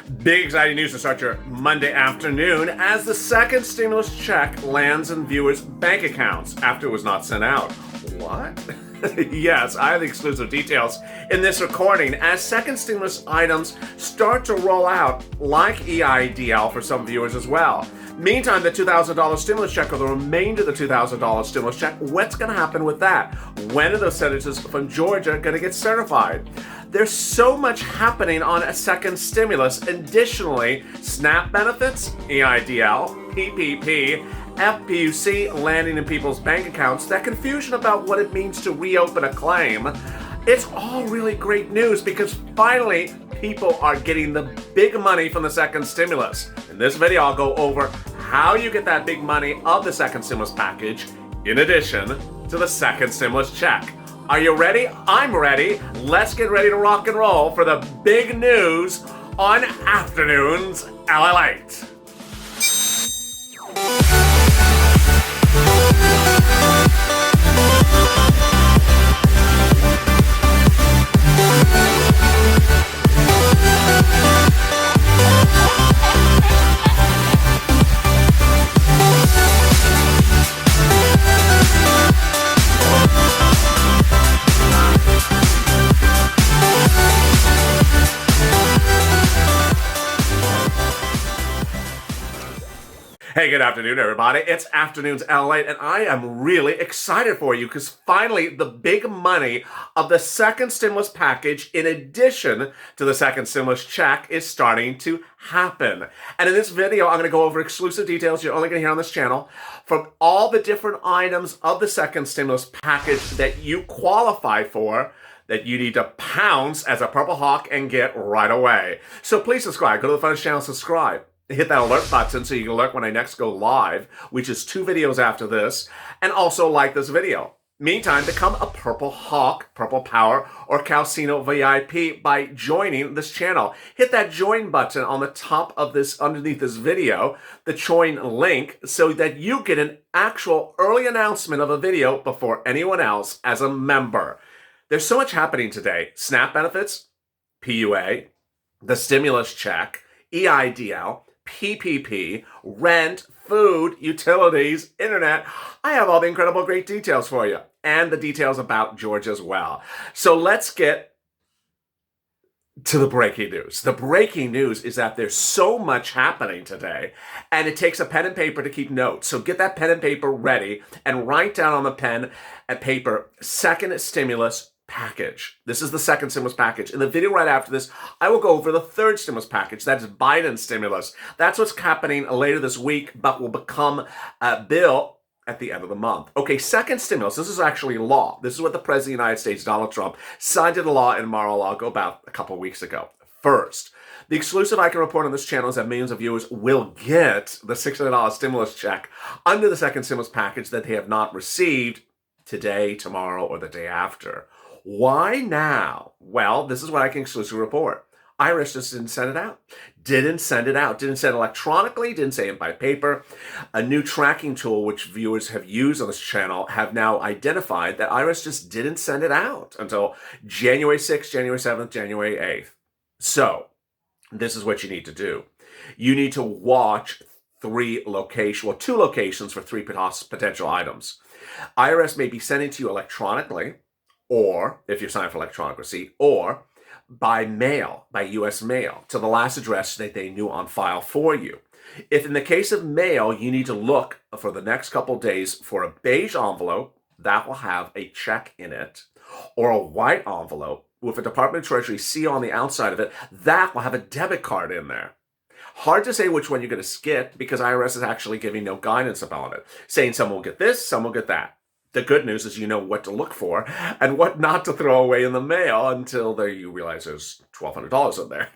Big exciting news to start your Monday afternoon as the second stimulus check lands in viewers' bank accounts after it was not sent out. What? Yes, I have the exclusive details in this recording as second stimulus items start to roll out, like EIDL for some viewers as well. Meantime, the $2,000 stimulus check or the remainder of the $2,000 stimulus check, what's going to happen with that? When are those senators from Georgia going to get certified? There's so much happening on a second stimulus. Additionally, SNAP benefits, EIDL, PPP, FPUC landing in people's bank accounts, that confusion about what it means to reopen a claim. It's all really great news because finally people are getting the big money from the second stimulus. In this video, I'll go over how you get that big money of the second stimulus package in addition to the second stimulus check. Are you ready? I'm ready. Let's get ready to rock and roll for the big news on Afternoons LALATE. Hey, good afternoon, everybody. It's Afternoons LALATE, and I am really excited for you because finally the big money of the second stimulus package, in addition to the second stimulus check, is starting to happen. And in this video, I'm going to go over exclusive details you're only going to hear on this channel from all the different items of the second stimulus package that you qualify for, that you need to pounce as a Purple Hawk and get right away. So please subscribe. Go to the Fun's channel, subscribe. Hit that alert button so you can alert when I next go live, which is 2 videos after this, and also like this video. Meantime, become a Purple Hawk, Purple Power, or Calcino VIP by joining this channel. Hit that join button on the top of this, underneath this video, the join link, so that you get an actual early announcement of a video before anyone else as a member. There's so much happening today. SNAP benefits, PUA, the stimulus check, EIDL, PPP, rent, food, utilities, internet. I have all the incredible great details for you and the details about Georgia as well. So let's get to the breaking news. The breaking news is that there's so much happening today and it takes a pen and paper to keep notes. So get that pen and paper ready and write down on the pen and paper, second stimulus package. This is the second stimulus package. In the video right after this, I will go over the third stimulus package. That is Biden's stimulus. That's what's happening later this week, but will become a bill at the end of the month. Okay, second stimulus. This is actually law. This is what the President of the United States, Donald Trump, signed into law in Mar-a-Lago about a couple of weeks ago. First, the exclusive I can report on this channel is that millions of viewers will get the $600 stimulus check under the second stimulus package that they have not received today, tomorrow, or the day after. Why now? Well, this is what I can exclusively report. IRS just didn't send it out. Didn't send it electronically, didn't say it by paper. A new tracking tool, which viewers have used on this channel, have now identified that IRS just didn't send it out until January 6th, January 7th, January 8th. So, this is what you need to do. You need to watch two locations for 3 potential items. IRS may be sending to you electronically, or if you're signed for electronic receipt, or by mail, by U.S. mail, to the last address that they knew on file for you. If in the case of mail, you need to look for the next couple days for a beige envelope that will have a check in it, or a white envelope with a Department of Treasury seal on the outside of it that will have a debit card in there. Hard to say which one you're going to skip because IRS is actually giving no guidance about it, saying some will get this, some will get that. The good news is you know what to look for and what not to throw away in the mail until you realize there's $1,200 in there.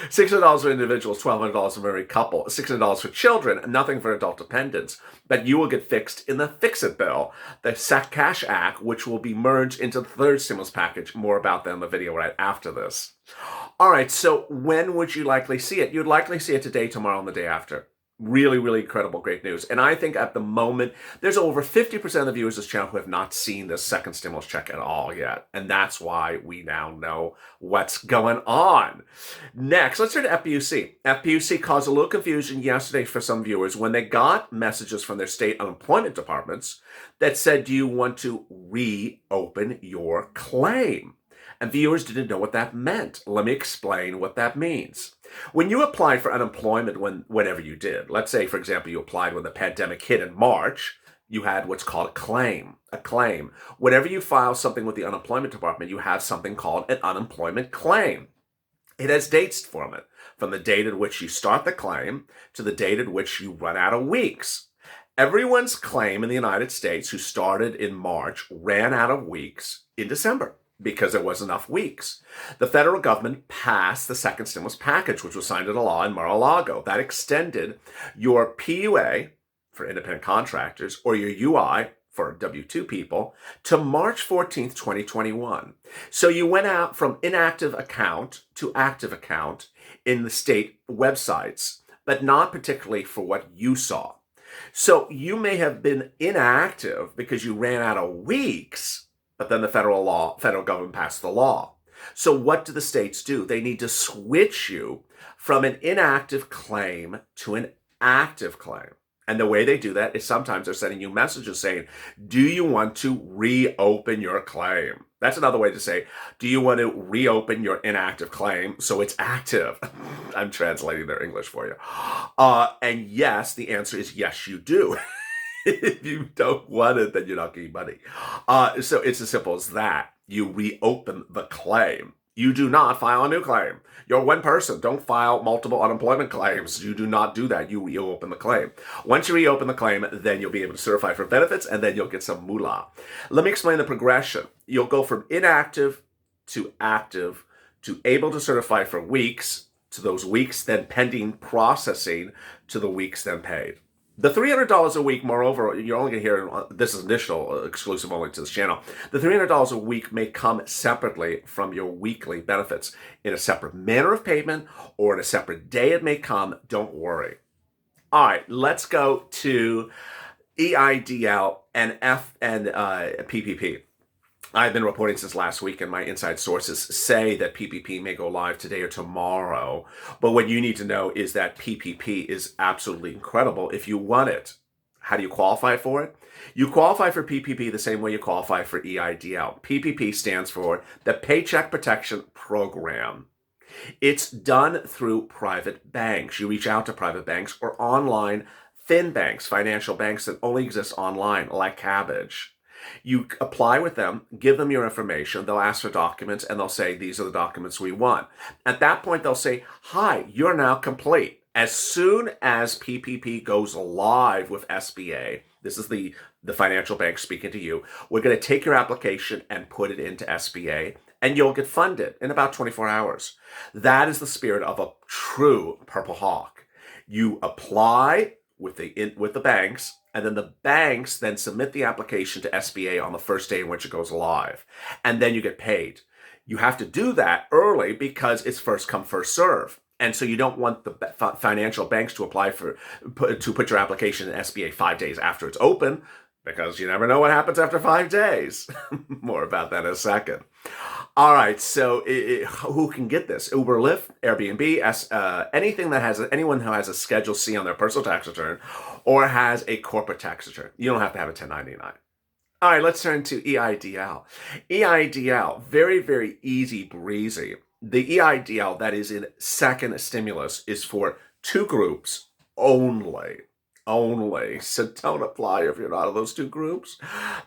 $600 for individuals, $1,200 for married couple, $600 for children, nothing for adult dependents. But you will get fixed in the Fix-It bill, the Cash Act, which will be merged into the third stimulus package. More about that in the video right after this. All right, so when would you likely see it? You'd likely see it today, tomorrow, and the day after. Really, really incredible, great news. And I think at the moment, there's over 50% of the viewers of this channel who have not seen this second stimulus check at all yet. And that's why we now know what's going on. Next, let's turn to FPUC. FPUC caused a little confusion yesterday for some viewers when they got messages from their state unemployment departments that said, do you want to reopen your claim? And viewers didn't know what that meant. Let me explain what that means. When you applied for unemployment, whenever you did, let's say, for example, you applied when the pandemic hit in March, you had what's called a claim. A claim. Whenever you file something with the unemployment department, you have something called an unemployment claim. It has dates from it, from the date at which you start the claim to the date at which you run out of weeks. Everyone's claim in the United States who started in March ran out of weeks in December, because there was enough weeks. The federal government passed the second stimulus package, which was signed into law in Mar-a-Lago. That extended your PUA for independent contractors or your UI for W-2 people to March 14th, 2021. So you went out from inactive account to active account in the state websites, but not particularly for what you saw. So you may have been inactive because you ran out of weeks, but then the federal government passed the law. So what do the states do? They need to switch you from an inactive claim to an active claim. And the way they do that is sometimes they're sending you messages saying, do you want to reopen your claim? That's another way to say, do you want to reopen your inactive claim so it's active? I'm translating their English for you. And yes, the answer is yes, you do. If you don't want it, then you're not getting money. So it's as simple as that. You reopen the claim. You do not file a new claim. You're one person. Don't file multiple unemployment claims. You do not do that. You reopen the claim. Once you reopen the claim, then you'll be able to certify for benefits, and then you'll get some moolah. Let me explain the progression. You'll go from inactive to active to able to certify for weeks, to those weeks then pending processing, to the weeks then paid. The $300 a week, moreover, you're only going to hear, this is additional, exclusive only to this channel. The $300 a week may come separately from your weekly benefits in a separate manner of payment or in a separate day it may come. Don't worry. All right, let's go to EIDL and PPP. I've been reporting since last week, and my inside sources say that PPP may go live today or tomorrow. But what you need to know is that PPP is absolutely incredible if you want it. How do you qualify for it? You qualify for PPP the same way you qualify for EIDL. PPP stands for the Paycheck Protection Program. It's done through private banks. You reach out to private banks or online fin banks, financial banks that only exist online, like Cabbage. You apply with them, give them your information, they'll ask for documents, and they'll say, these are the documents we want. At that point, they'll say, hi, you're now complete. As soon as PPP goes live with SBA, this is the financial bank speaking to you, we're going to take your application and put it into SBA, and you'll get funded in about 24 hours. That is the spirit of a true Purple Hawk. You apply with the banks, and then the banks then submit the application to SBA on the first day in which it goes live. And then you get paid. You have to do that early because it's first come, first serve. And so you don't want the financial banks to put your application in SBA 5 days after it's open, because you never know what happens after 5 days. More about that in a second. All right, so who can get this? Uber, Lyft, Airbnb, anyone who has a Schedule C on their personal tax return or has a corporate tax return. You don't have to have a 1099. All right, let's turn to EIDL. EIDL, very, very easy breezy. The EIDL that is in second stimulus is for two groups only. So don't apply if you're not in those two groups.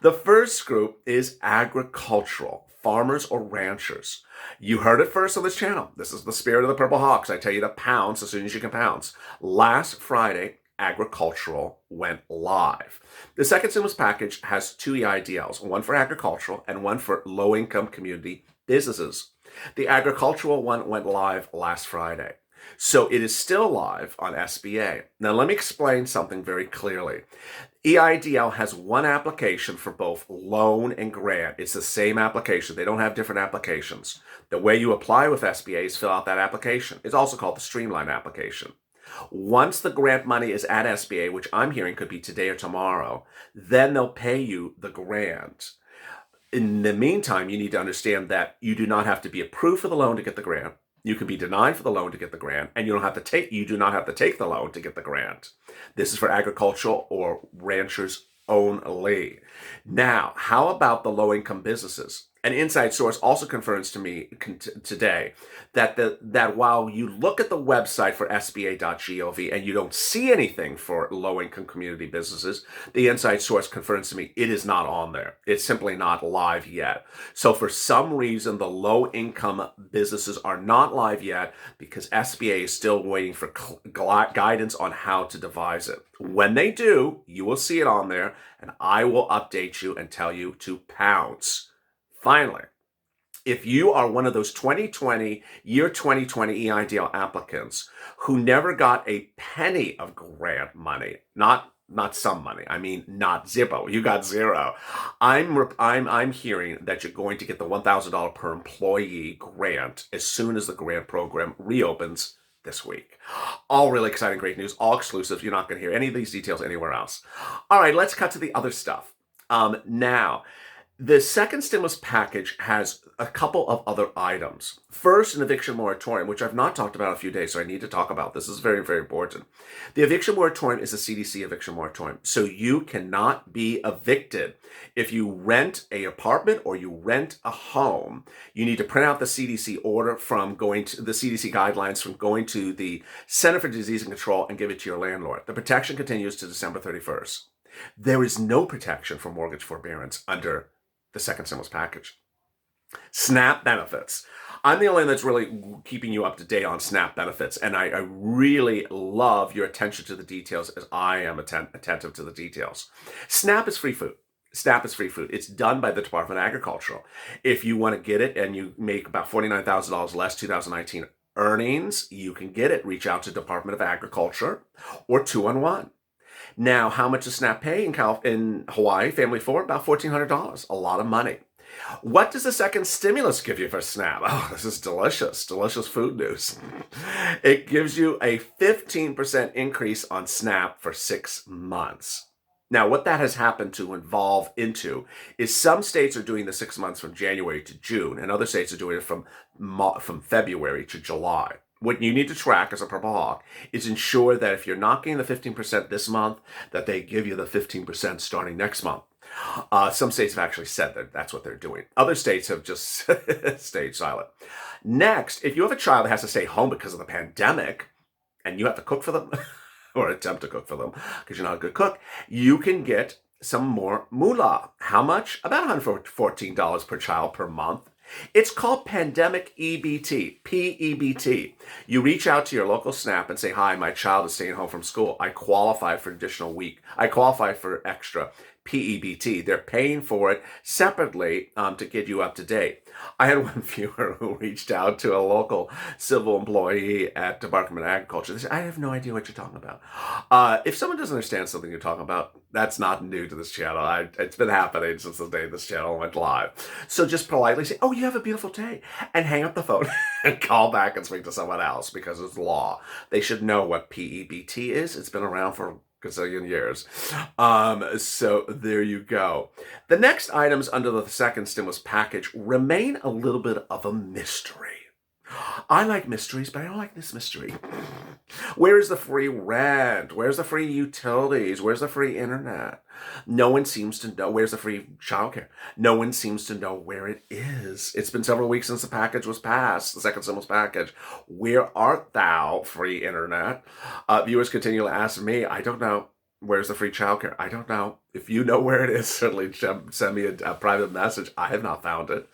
The first group is agricultural, farmers or ranchers. You heard it first on this channel. This is the spirit of the Purple Hawks. I tell you to pounce as soon as you can pounce. Last Friday, agricultural went live. The second stimulus package has two EIDLs, one for agricultural and one for low-income community businesses. The agricultural one went live last Friday. So it is still live on SBA. Now let me explain something very clearly. EIDL has one application for both loan and grant. It's the same application. They don't have different applications. The way you apply with SBA is fill out that application. It's also called the Streamline application. Once the grant money is at SBA, which I'm hearing could be today or tomorrow, then they'll pay you the grant. In the meantime, you need to understand that you do not have to be approved for the loan to get the grant. You can be denied for the loan to get the grant, and you do not have to take the loan to get the grant. This is for agricultural or ranchers only. Now, how about the low-income businesses? An inside source also confirms to me today that while you look at the website for SBA.gov and you don't see anything for low-income community businesses, the inside source confirms to me it is not on there. It's simply not live yet. So for some reason, the low-income businesses are not live yet because SBA is still waiting for guidance on how to devise it. When they do, you will see it on there, and I will update you and tell you to pounce. Finally, if you are one of those 2020 EIDL applicants who never got a penny of grant money, not some money, I mean not zero, you got zero. I'm hearing that you're going to get the $1,000 per employee grant as soon as the grant program reopens this week. All really exciting, great news, all exclusive. You're not going to hear any of these details anywhere else. All right, let's cut to the other stuff. Now, the second stimulus package has a couple of other items. First, an eviction moratorium, which I've not talked about in a few days, so I need to talk about. This is very, very important. The eviction moratorium is a CDC eviction moratorium, so you cannot be evicted. If you rent an apartment or you rent a home, you need to print out the CDC order from going to the CDC guidelines from going to the Center for Disease Control and give it to your landlord. The protection continues to December 31st. There is no protection for mortgage forbearance under the second stimulus package. SNAP benefits. I'm the only one that's really keeping you up to date on SNAP benefits, and I really love your attention to the details as I am attentive to the details. SNAP is free food. SNAP is free food. It's done by the Department of Agriculture. If you want to get it and you make about $49,000 less 2019 earnings, you can get it. Reach out to Department of Agriculture or 211. Now, how much does SNAP pay in Hawaii, family of four? About $1,400. A lot of money. What does the second stimulus give you for SNAP? Oh, this is delicious. Delicious food news. It gives you a 15% increase on SNAP for 6 months. Now, what that has happened to evolve into is some states are doing the 6 months from January to June, and other states are doing it from February to July. What you need to track as a Purple Hawk is ensure that if you're not getting the 15% this month, that they give you the 15% starting next month. Some states have actually said that that's what they're doing. Other states have just stayed silent. Next, if you have a child that has to stay home because of the pandemic and you have to cook for them or attempt to cook for them because you're not a good cook, you can get some more moolah. How much? About $114 per child per month. It's called Pandemic EBT, PEBT. You reach out to your local SNAP and say, hi, my child is staying home from school. I qualify for additional week. I qualify for extra PEBT. They're paying for it separately to get you up to date. I had one viewer who reached out to a local civil employee at Department of Agriculture. They said, I have no idea what you're talking about. If someone doesn't understand something you're talking about, that's not new to this channel. It's been happening since the day this channel went live. So just politely say, oh, you have a beautiful day, and hang up the phone and call back and speak to someone else because it's law. They should know what PEBT is. It's been around for gazillion years. So there you go. The next items under the second stimulus package remain a little bit of a mystery. I like mysteries, but I don't like this mystery. Where's the free rent? Where's the free utilities? Where's the free internet? No one seems to know. Where's the free childcare? No one seems to know where it is. It's been several weeks since the package was passed, the second stimulus package. Where art thou, free internet? Viewers continue to ask me, I don't know. Where's the free childcare? I don't know. If you know where it is, certainly send me a private message. I have not found it.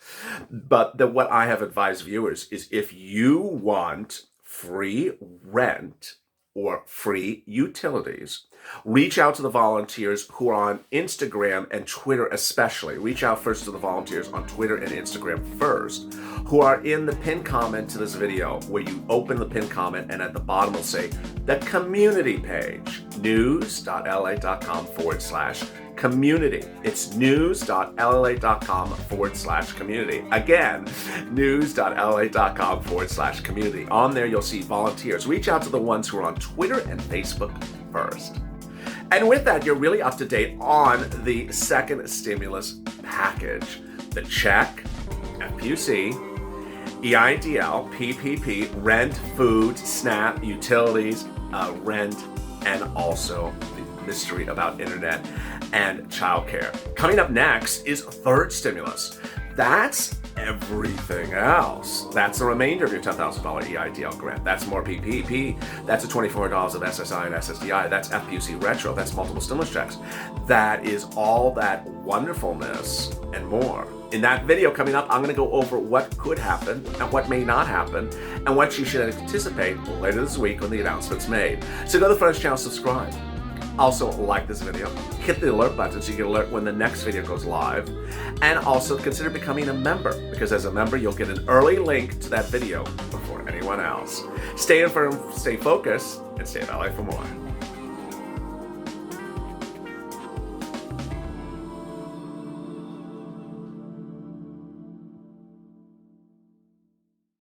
But what I have advised viewers is if you want free rent or free utilities, reach out to the volunteers who are on Instagram and Twitter especially. Reach out first to the volunteers on Twitter and Instagram first, who are in the pinned comment to this video, where you open the pinned comment and at the bottom will say the community page, news.la.com/community. community. It's news.lalate.com/community. Again, news.lalate.com/community. On there, you'll see volunteers. Reach out to the ones who are on Twitter and Facebook first. And with that, you're really up to date on the second stimulus package. The check, FPUC, EIDL, PPP, rent, food, SNAP, utilities, rent, and also the mystery about internet and childcare. Coming up next is third stimulus. That's everything else. That's the remainder of your $10,000 EIDL grant. That's more PPP. That's the $24 of SSI and SSDI. That's FPUC retro. That's multiple stimulus checks. That is all that wonderfulness and more. In that video coming up, I'm going to go over what could happen and what may not happen and what you should anticipate later this week when the announcement's made. So go to the Friends channel, subscribe. Also, like this video, hit the alert button so you get alert when the next video goes live, and also consider becoming a member, because as a member, you'll get an early link to that video before anyone else. Stay informed, stay focused, and stay in LA for more.